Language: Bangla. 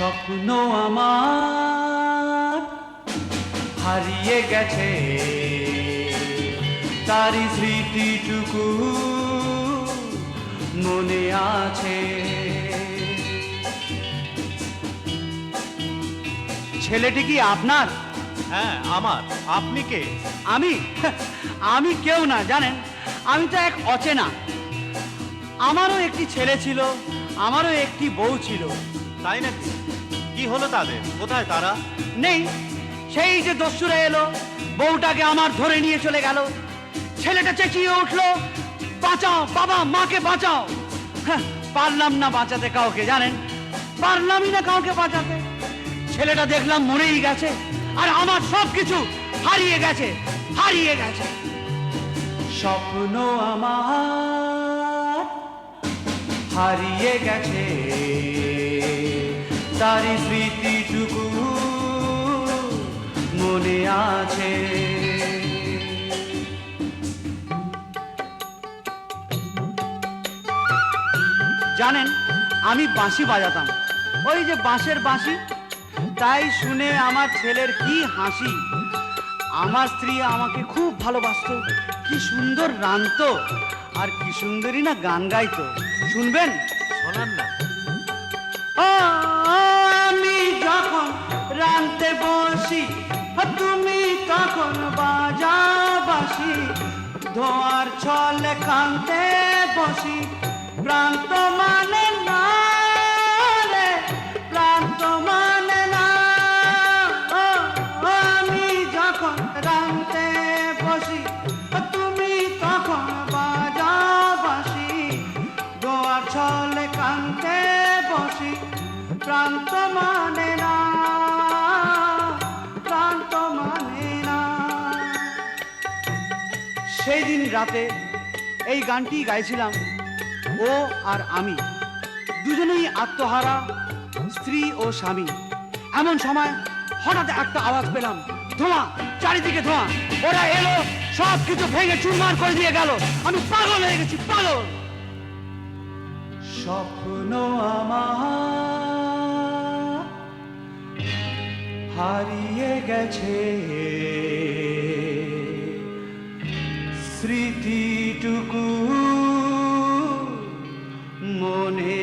স্বপ্ন আমার হারিয়ে গেছে, তারই স্মৃতিটুকু মনে আছে। ছেলেটি কি আপনার? হ্যাঁ আমার। আপনি কে? আমি কেউ না জানেন, আমি তো এক অচেনা। আমারও একটি ছেলে ছিল, আমারও একটি বউ ছিল। তাই নাকি? কি হলো তাদের? কোথায় তারা? নেই, সেই যে দস্যুরা এলো, বউটাকে আমার ধরে নিয়ে চলে গেল। ছেলেটা চেঁচিয়ে উঠলো, বাঁচাও বাবা, মাকে বাঁচাও। পারলাম না বাঁচাতে কাউকে, জানেন, পারলামই না কাউকে বাঁচাতে। ছেলেটা দেখলাম মরেই গেছে, আর আমার সবকিছু হারিয়ে গেছে, হারিয়ে গেছে। স্বপ্ন আমার হারিয়ে গেছে, তারই স্মৃতিটুকু মনে আছে। জানেন, আমি বাঁশি বাজাতাম, ওই যে বাঁশের বাঁশি। তাই শুনে আমার ছেলের কি হাসি। আমার স্ত্রী আমাকে খুব ভালোবাসতো, কি সুন্দর রাঁধতো, আর কি সুন্দরী না গান গাইতো। শুনবেন? শোনান না। আমি যখন রাঁধতে বসি, তুমি তখন বাজাও বাঁশি। ধোয়ার ছলে কাঁদতে বসি, প্রান্ত মানে না রে, প্রান্ত মানে না। আমি যখন রাঁধতে বসি, তুমি তখন বাজাও বাঁশি। ধোয়ার ছলে কাঁদতে বসি, প্রান্ত মানে না, প্রান্ত মানে না। সেই দিন রাতে এই গানটি গাইছিলাম, ও আর আমি দুজনেই আত্মহারা, স্ত্রী ও স্বামী। এমন সময় হঠাৎ একটা আওয়াজ পেলাম, ধোঁয়া, চারিদিকে ধোঁয়া। ওরা এলো, সব কিছু ভেঙে চুরমার করে দিয়ে গেল। আমি পাগল হয়ে গেছি, পাগল। স্বপ্ন আমার হারিয়ে গেছে, স্মৃতিটুকু মনে